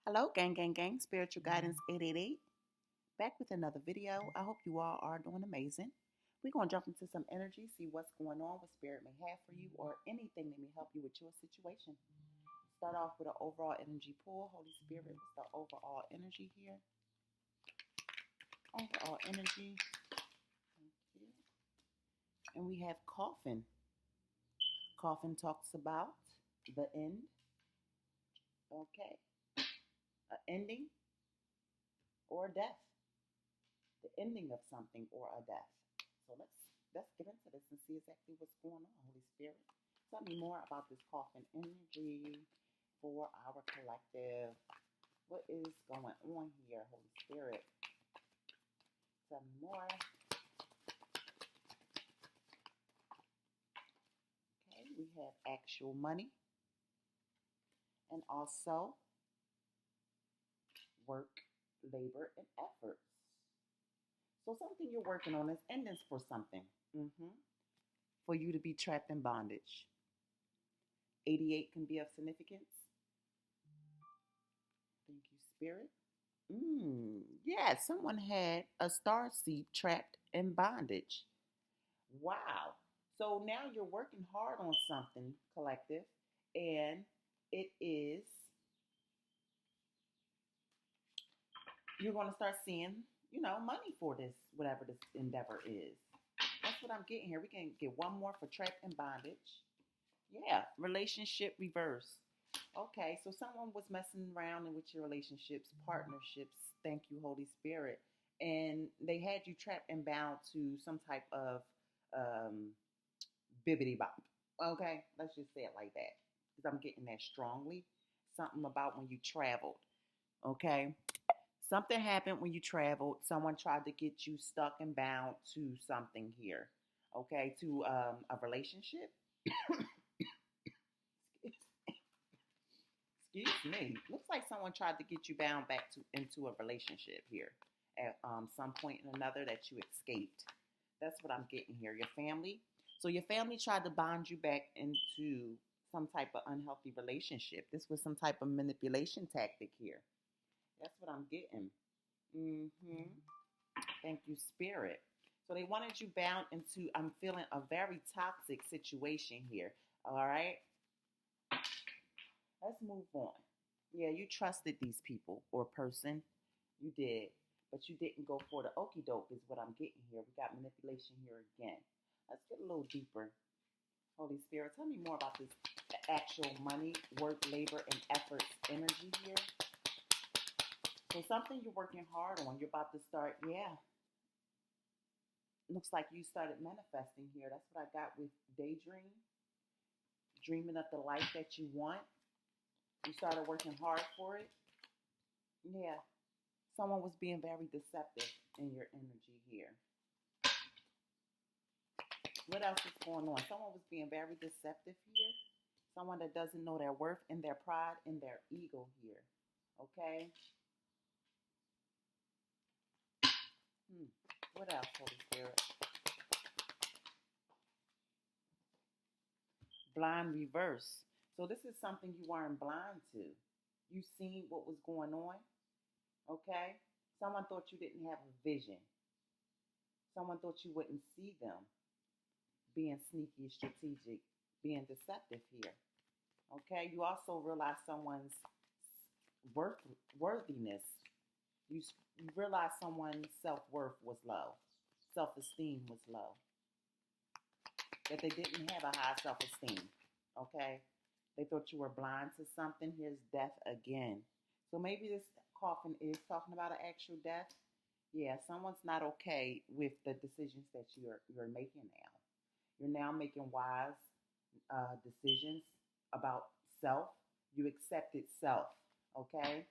Hello, gang. Spiritual Guidance 888. Back with another video. I hope you all are doing amazing. We're going to jump into some energy, see what's going on, what Spirit may have for you, or anything that may help you with your situation. Start off with an overall energy pull. Holy Spirit, what's the overall energy here? Overall energy. Thank you. And we have coffin. Coffin talks about the end. Okay. An ending or a death. The ending of something or a death. So let's get into this and see exactly what's going on, Holy Spirit. Tell me more about this coffin energy for our collective. What is going on here, Holy Spirit? Tell me more. Okay, we have actual money and also work, labor, and efforts. So something you're working on is endings for something. For you to be trapped in bondage. 88 can be of significance. Thank you, Spirit. Yeah, someone had a star seed trapped in bondage. Wow. So now you're working hard on something, collective, and it is, you're going to start seeing, money for this, whatever this endeavor is. That's what I'm getting here. We can get one more for trapped in bondage. Yeah, relationship reverse. Okay, so someone was messing around with your relationships, partnerships. Thank you, Holy Spirit. And they had you trapped and bound to some type of bibbity bop. Okay, let's just say it like that. Because I'm getting that strongly. Something about when you traveled. Okay, something happened when you traveled. Someone tried to get you stuck and bound to something here. Okay, to a relationship. Excuse me. Looks like someone tried to get you bound back into a relationship here at some point in another that you escaped. That's what I'm getting here. Your family. So your family tried to bond you back into some type of unhealthy relationship. This was some type of manipulation tactic here. That's what I'm getting. Thank you, Spirit. So they wanted you bound into, I'm feeling a very toxic situation here. All right. Let's move on. Yeah, you trusted these people or person. You did. But you didn't go for the okie doke is what I'm getting here. We got manipulation here again. Let's get a little deeper. Holy Spirit, tell me more about this actual money, work, labor, and efforts energy here. So something you're working hard on, you're about to start, looks like you started manifesting here. That's what I got with daydream. Dreaming of the life that you want. You started working hard for it. Yeah. Someone was being very deceptive in your energy here. What else is going on? Someone was being very deceptive here. Someone that doesn't know their worth and their pride and their ego here. Okay? What else, Holy Spirit? Blind reverse. So this is something you weren't blind to. You seen what was going on. Okay? Someone thought you didn't have a vision. Someone thought you wouldn't see them. Being sneaky, strategic, being deceptive here. Okay? You also realize someone's worthiness. You realize someone's self-worth was low. Self-esteem was low. That they didn't have a high self-esteem. Okay? They thought you were blind to something. Here's death again. So maybe this coffin is talking about an actual death. Yeah, someone's not okay with the decisions that you're making now. You're now making wise decisions about self. You accepted self, okay?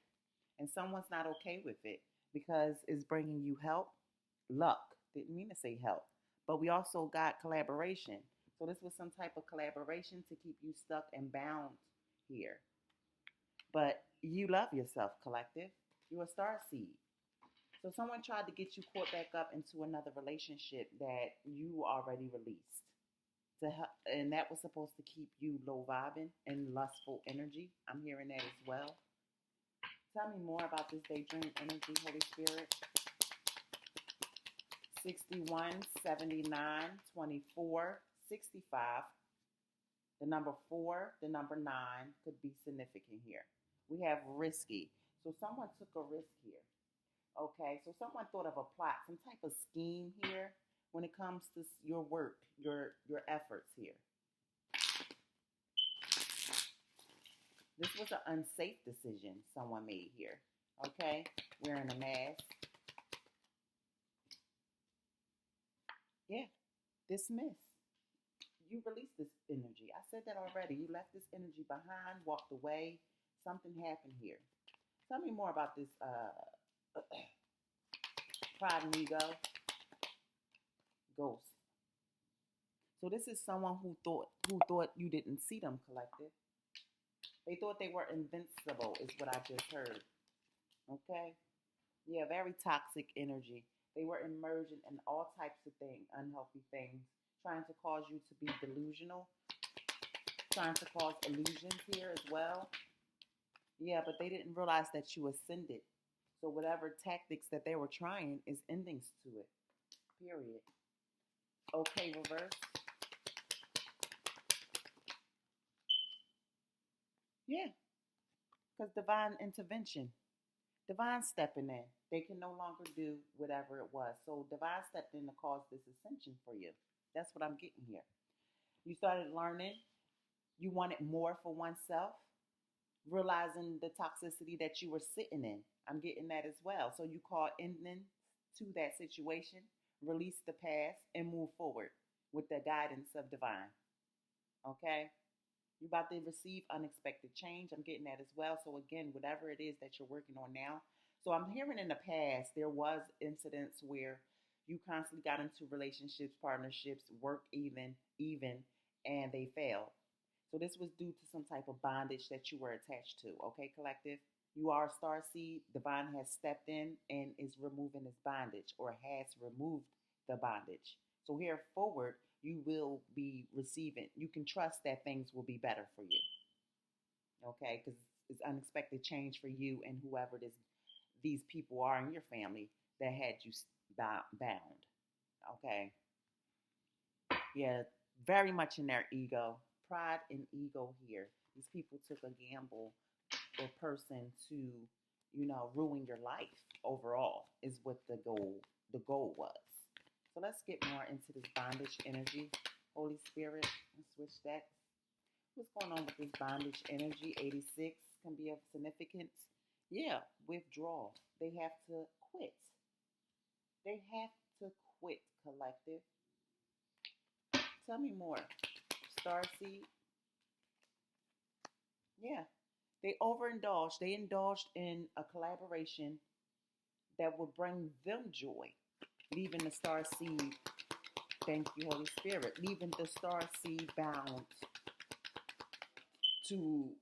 And someone's not okay with it because it's bringing you help, luck. Didn't mean to say help. But we also got collaboration. So this was some type of collaboration to keep you stuck and bound here. But you love yourself, collective. You're a star seed. So someone tried to get you caught back up into another relationship that you already released. And that was supposed to keep you low vibing and lustful energy. I'm hearing that as well. Tell me more about this daydream energy, Holy Spirit. 61, 79, 24, 65. The number 4, the number 9 could be significant here. We have risky. So someone took a risk here. Okay, so someone thought of a plot, some type of scheme here when it comes to your work, your efforts here. This was an unsafe decision someone made here. Okay, wearing a mask. Yeah, dismiss. You released this energy. I said that already. You left this energy behind, walked away. Something happened here. Tell me more about this pride and ego ghost. So this is someone who thought you didn't see them, collective. They thought they were invincible, is what I just heard. Okay? Yeah, very toxic energy. They were emerging in all types of things, unhealthy things, trying to cause you to be delusional, trying to cause illusions here as well. Yeah, but they didn't realize that you ascended. So whatever tactics that they were trying is endings to it. Period. Okay, reverse. Yeah, because divine intervention, divine stepping in. They can no longer do whatever it was. So divine stepped in to cause this ascension for you. That's what I'm getting here. You started learning. You wanted more for oneself, realizing the toxicity that you were sitting in. I'm getting that as well. So you call ending to that situation, release the past, and move forward with the guidance of divine. Okay? You're about to receive unexpected change. I'm getting that as well. So again, whatever it is that you're working on now. So I'm hearing in the past, there was incidents where you constantly got into relationships, partnerships, work even, and they failed. So this was due to some type of bondage that you were attached to. Okay, collective? You are a star seed. Divine has stepped in and is removing this bondage or has removed the bondage. So here forward, you will be receiving. You can trust that things will be better for you. Okay, because it's unexpected change for you and whoever these people are in your family that had you bound. Okay. Yeah, very much in their ego. Pride and ego here. These people took a gamble or person to, ruin your life overall is what the goal was. So let's get more into this bondage energy. Holy Spirit, let's switch that. What's going on with this bondage energy? 86 can be of significance. Yeah, withdrawal. They have to quit. They have to quit, collective. Tell me more. Starseed. Yeah. They overindulged. They indulged in a collaboration that would bring them joy. Leaving the star seed, thank you, Holy Spirit, leaving the star seed bound to,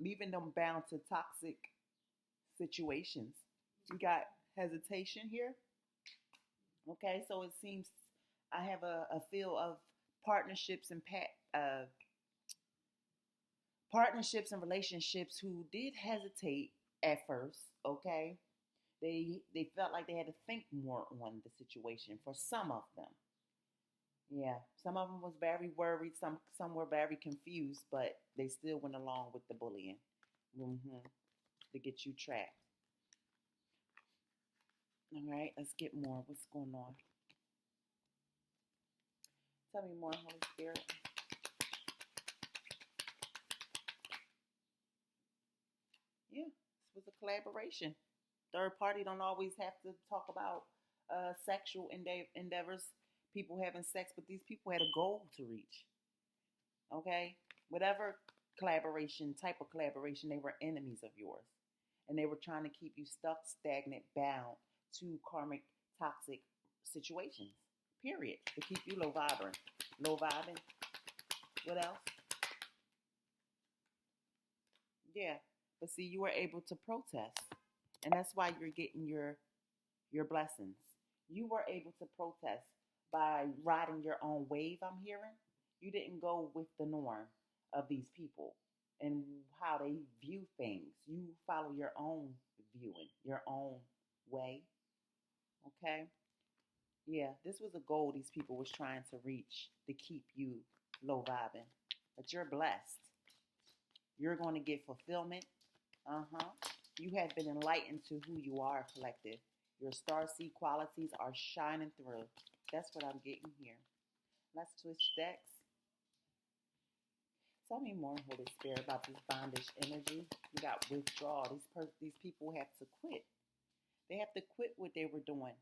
leaving them bound to toxic situations. We got hesitation here. Okay, so it seems I have a feel of partnerships and partnerships and relationships who did hesitate at first. Okay, they felt like they had to think more on the situation for some of them. Yeah, some of them was very worried. Some were very confused, but they still went along with the bullying to get you trapped. All right, let's get more. What's going on? Tell me more, Holy Spirit. Yeah, this was a collaboration. Third party don't always have to talk about sexual endeavors, people having sex, but these people had a goal to reach. Okay? Whatever type of collaboration, they were enemies of yours. And they were trying to keep you stuck, stagnant, bound to karmic, toxic situations. Period. To keep you low vibing. Low vibing. What else? Yeah. But see, you were able to protest. And that's why you're getting your blessings. You were able to protest by riding your own wave, I'm hearing. You didn't go with the norm. of these people and how they view things. You follow your own viewing, your own way. Okay? Yeah, this was a goal these people was trying to reach to keep you low vibing. But you're blessed. You're going to get fulfillment. Uh-huh. You have been enlightened to who you are, collective. Your starseed qualities are shining through. That's what I'm getting here. Let's switch decks. Tell me more, Holy Spirit, about this bondage energy. We got withdrawal. These people have to quit. They have to quit what they were doing.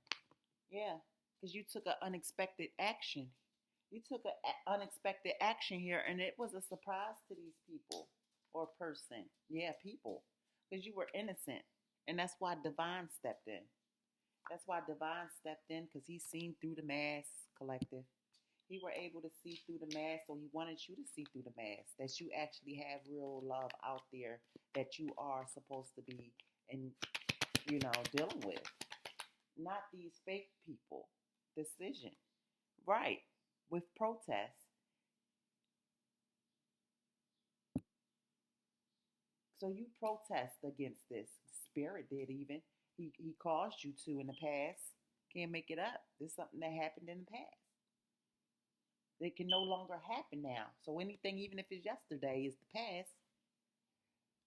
Yeah, because you took an unexpected action. You took an unexpected action here, and it was a surprise to these people or person. Yeah, people, because you were innocent, and that's why Divine stepped in. That's why Divine stepped in, because he's seen through the mask, collective. He were able to see through the mask, so he wanted you to see through the mask, that you actually have real love out there that you are supposed to be and, dealing with. Not these fake people. Decision. Right. With protest. So you protest against this. Spirit did even. He caused you to in the past. Can't make it up. This is something that happened in the past. It can no longer happen now. So anything, even if it's yesterday, is the past.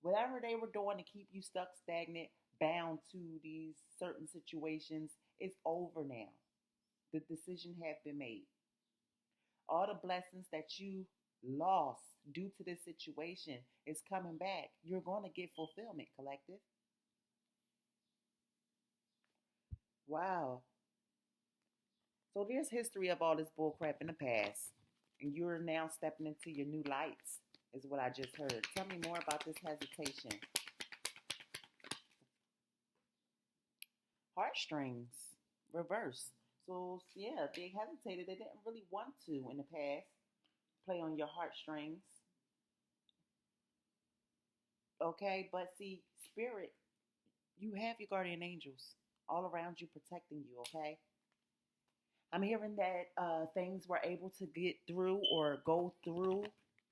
Whatever they were doing to keep you stuck, stagnant, bound to these certain situations, is over now. The decision has been made. All the blessings that you lost due to this situation is coming back. You're going to get fulfillment, collective. Wow. So there's history of all this bullcrap in the past, and you're now stepping into your new lights, is what I just heard. Tell me more about this hesitation. Heartstrings, reverse. So yeah, they hesitated. They didn't really want to in the past play on your heartstrings. Okay, but see, spirit, you have your guardian angels all around you protecting you. Okay. I'm hearing that things were able to get through or go through.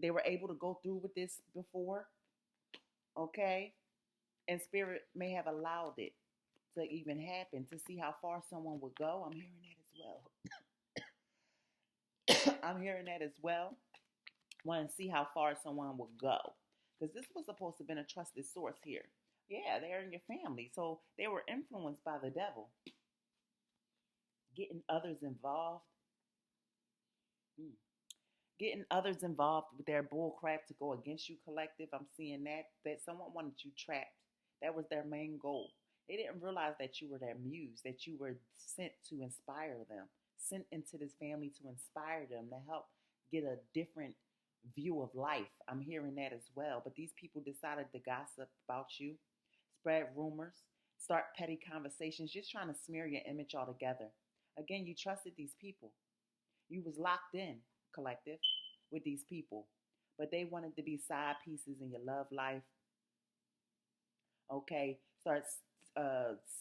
They were able to go through with this before, okay? And Spirit may have allowed it to even happen to see how far someone would go. I'm hearing that as well. I'm hearing that as well. Want to see how far someone would go. Because this was supposed to have been a trusted source here. Yeah, they're in your family. So they were influenced by the devil. Getting others involved. Getting others involved with their bull crap to go against you, collective. I'm seeing that someone wanted you trapped. That was their main goal. They didn't realize that you were their muse, that you were sent to inspire them, sent into this family to inspire them, to help get a different view of life. I'm hearing that as well. But these people decided to gossip about you, spread rumors, start petty conversations, just trying to smear your image altogether. Again, you trusted these people. You was locked in, collective, with these people. But they wanted to be side pieces in your love life. Okay, start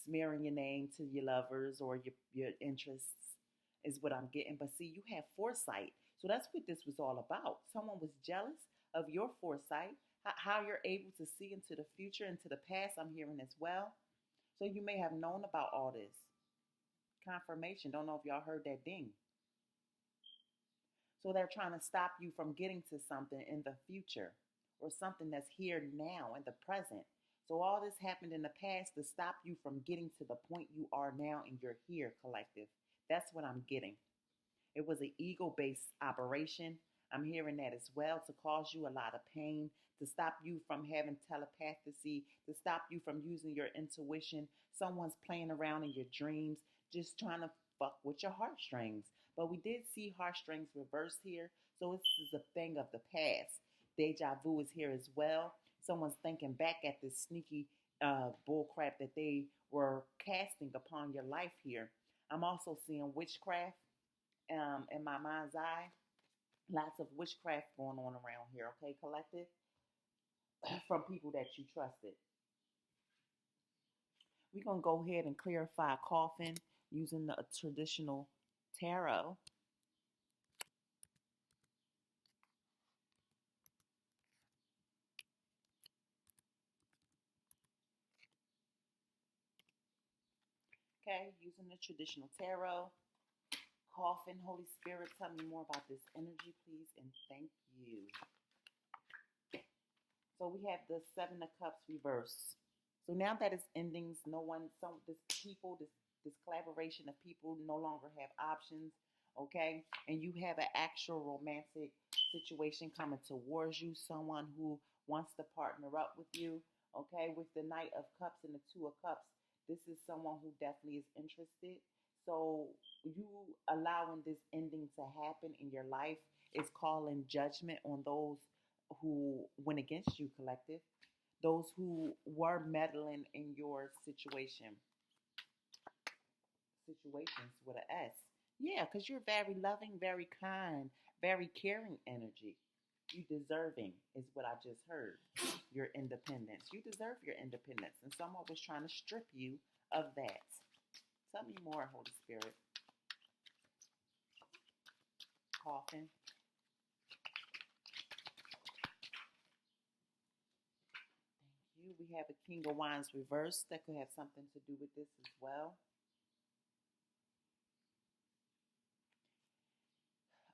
smearing your name to your lovers or your interests is what I'm getting. But see, you have foresight. So that's what this was all about. Someone was jealous of your foresight, how you're able to see into the future, into the past, I'm hearing as well. So you may have known about all this. Confirmation. Don't know if y'all heard that ding. So they're trying to stop you from getting to something in the future or something that's here now in the present. So all this happened in the past to stop you from getting to the point you are now and you're here, collective. That's what I'm getting. It was an ego-based operation. I'm hearing that as well, to cause you a lot of pain, to stop you from having telepathy, to stop you from using your intuition. Someone's playing around in your dreams, just trying to fuck with your heartstrings. But we did see heartstrings reversed here, so this is a thing of the past. Deja vu is here as well. Someone's thinking back at this sneaky bullcrap that they were casting upon your life here. I'm also seeing witchcraft in my mind's eye. Lots of witchcraft going on around here, okay, collective? From people that you trusted. We're going to go ahead and clarify a coffin using the traditional tarot. Okay, using the traditional tarot. Coffin, Holy Spirit, tell me more about this energy, please, and thank you. So we have the Seven of Cups reverse. So now that it's endings, this collaboration of people no longer have options, okay? And you have an actual romantic situation coming towards you, someone who wants to partner up with you, okay? With the Knight of Cups and the Two of Cups, this is someone who definitely is interested. So you allowing this ending to happen in your life is calling judgment on those who went against you, collective. Those who were meddling in your situations with an S. Yeah, because you're very loving, very kind, very caring energy. You deserving is what I just heard. Your independence. You deserve your independence. And someone was trying to strip you of that. Tell me more, Holy Spirit. Coffin. Thank you. We have a King of Wands reversed. That could have something to do with this as well.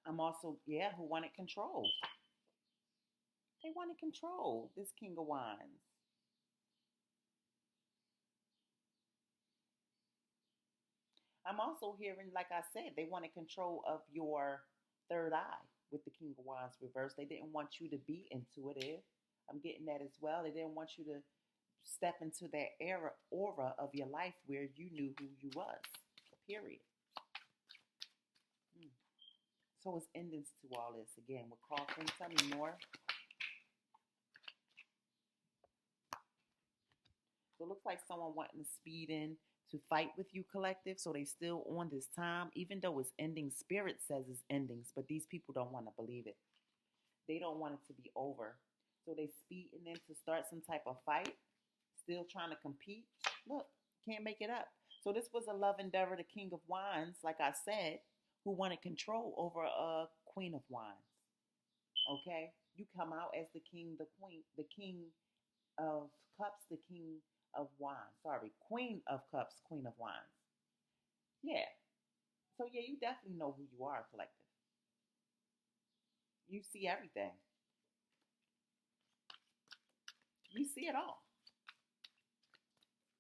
I'm also, who wanted control. They wanted control, this King of Wands. I'm also hearing, like I said, they wanted control of your third eye with the King of Wands reversed. They didn't want you to be intuitive. I'm getting that as well. They didn't want you to step into that aura of your life where you knew who you was, period. So it's endings to all this. Again, with Coffin, tell me more. So it looks like someone wanting to speed in to fight with you, collective. So they still on this time, even though it's ending. Spirit says it's endings, but these people don't want to believe it. They don't want it to be over. So they speeding in to start some type of fight, still trying to compete. Look, can't make it up. So this was a love endeavor, the King of Wands, like I said, who wanted control over a Queen of Wands. Okay? You come out as the king, the queen, the King of Cups, the King of Wands. Sorry, Queen of Cups, Queen of Wands. Yeah. So yeah, you definitely know who you are, collective. You see everything. You see it all.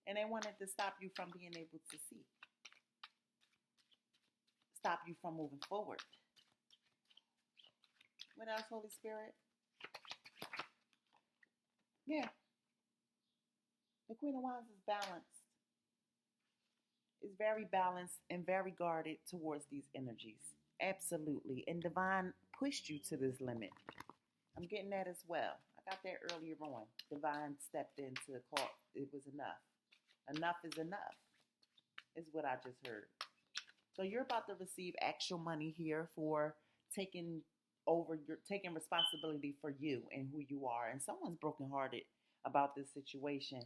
And they wanted to stop you from being able to see. Stop you from moving forward. What else, Holy Spirit? Yeah. The Queen of Wands is balanced. Is very balanced and very guarded towards these energies. Absolutely. And Divine pushed you to this limit. I'm getting that as well. I got that earlier on. Divine stepped in to call it was enough. Enough is enough, is what I just heard. So you're about to receive actual money here for taking responsibility for you and who you are. And someone's brokenhearted about this situation.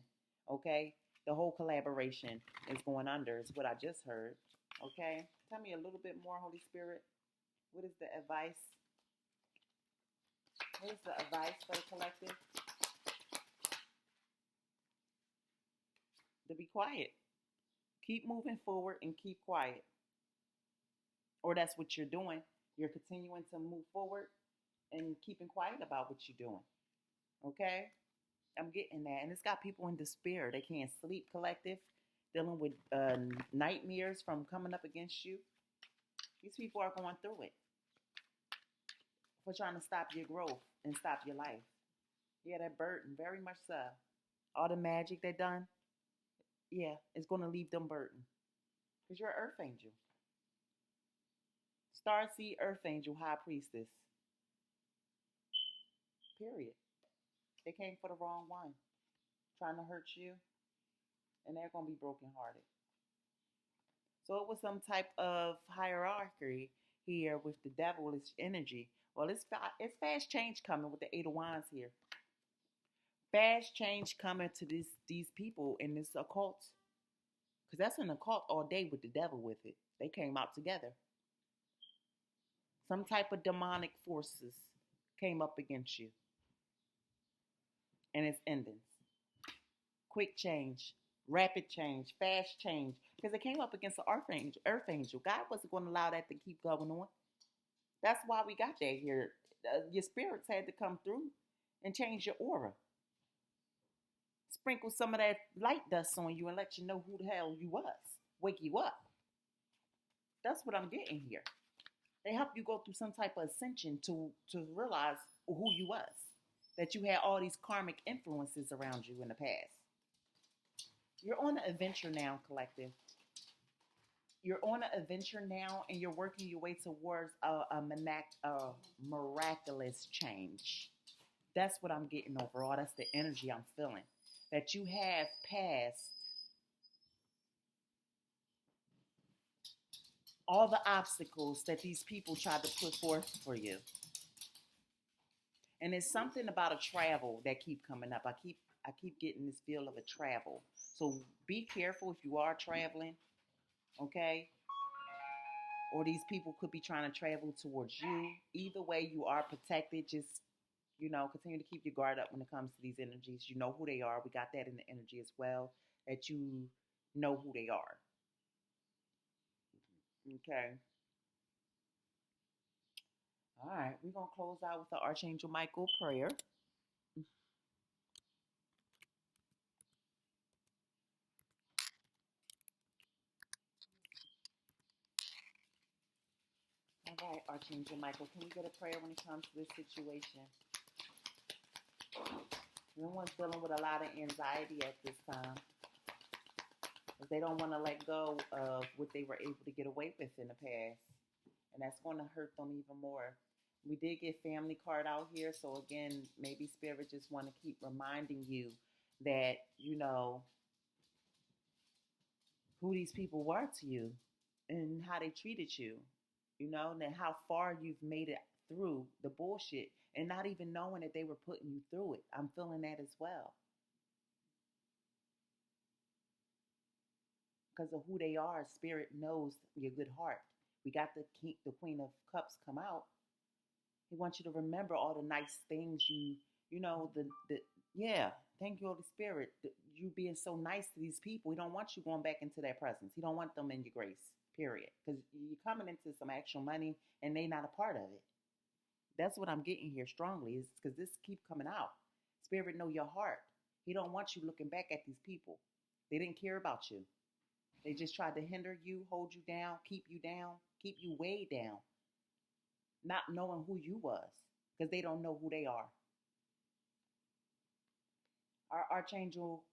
Okay? The whole collaboration is going under, is what I just heard. Okay? Tell me a little bit more, Holy Spirit. What is the advice? What is the advice for the collective? To be quiet. Keep moving forward and keep quiet. Or that's what you're doing. You're continuing to move forward and keeping quiet about what you're doing. Okay? I'm getting that. And it's got people in despair. They can't sleep, collective. Dealing with nightmares from coming up against you. These people are going through it. For trying to stop your growth and stop your life. Yeah, that burden, very much so. All the magic they done, yeah, it's going to leave them burdened. Because you're an earth angel. Starseed earth angel, high priestess. Period. They came for the wrong one. Trying to hurt you. And they're going to be brokenhearted. So it was some type of hierarchy here with the devilish energy. Well, it's fast change coming with the Eight of Wands here. Fast change coming to these people in this occult. Because that's an occult all day with the devil with it. They came out together. Some type of demonic forces came up against you. And it's endings. Quick change. rapid change, fast change, because it came up against the earth angel. God wasn't going to allow that to keep going on. That's why we got that here. Your spirits had to come through and change your aura. Sprinkle some of that light dust on you and let you know who the hell you was. Wake you up. That's what I'm getting here. They help you go through some type of ascension to realize who you was. That you had all these karmic influences around you in the past. You're on an adventure now, collective. You're on an adventure now, and you're working your way towards a miraculous change. That's what I'm getting overall. That's the energy I'm feeling. That you have passed all the obstacles that these people tried to put forth for you. And it's something about a travel that keep coming up. I keep getting this feel of a travel. So be careful if you are traveling, okay? Or these people could be trying to travel towards you. Either way, you are protected. Just, continue to keep your guard up when it comes to these energies. You know who they are. We got that in the energy as well, that you know who they are. Okay. All right. We're going to close out with the Archangel Michael prayer. All right, Archangel Michael, can we get a prayer when it comes to this situation? No one's dealing with a lot of anxiety at this time. They don't want to let go of what they were able to get away with in the past. And that's going to hurt them even more. We did get family card out here. So again, maybe Spirit just want to keep reminding you that, who these people were to you and how they treated you, and how far you've made it through the bullshit and not even knowing that they were putting you through it. I'm feeling that as well. Because of who they are, Spirit knows your good heart. We got the Queen of Cups come out. He wants you to remember all the nice things thank you, Holy Spirit. You being so nice to these people. He don't want you going back into their presence. He don't want them in your grace, period. Because you're coming into some actual money and they not a part of it. That's what I'm getting here strongly, is because this keep coming out. Spirit know your heart. He don't want you looking back at these people. They didn't care about you. They just tried to hinder you, hold you down, keep you way down. Not knowing who you was, because they don't know who they are. Our Archangel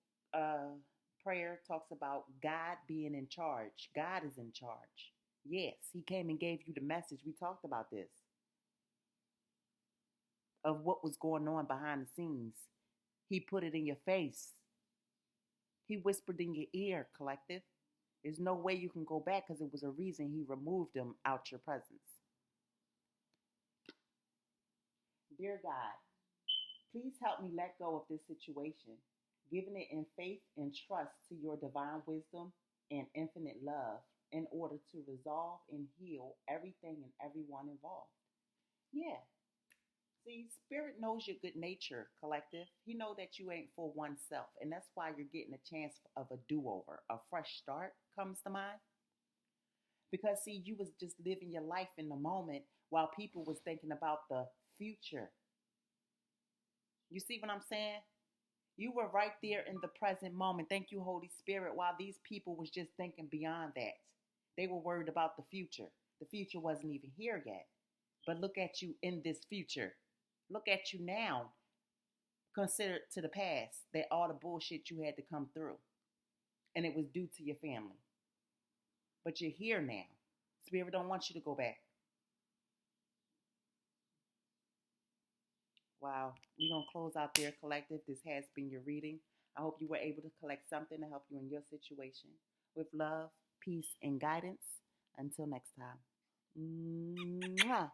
prayer talks about God being in charge. God is in charge. Yes, he came and gave you the message. We talked about this. Of what was going on behind the scenes. He put it in your face. He whispered in your ear, collective. There's no way you can go back because it was a reason he removed them out your presence. Dear God, please help me let go of this situation, giving it in faith and trust to your divine wisdom and infinite love in order to resolve and heal everything and everyone involved. Yeah. See, Spirit knows your good nature, collective. He know that you ain't for oneself, and that's why you're getting a chance of a do-over. A fresh start comes to mind. Because, see, you was just living your life in the moment while people was thinking about the future. You see what I'm saying? You were right there in the present moment. Thank you, Holy Spirit, while these people was just thinking beyond that. They were worried about the future. The future wasn't even here yet. But look at you in this future. Look at you now. Consider to the past that all the bullshit you had to come through. And it was due to your family. But you're here now. Spirit don't want you to go back. Wow. We're going to close out there, collective. This has been your reading. I hope you were able to collect something to help you in your situation. With love, peace, and guidance. Until next time. Mwah.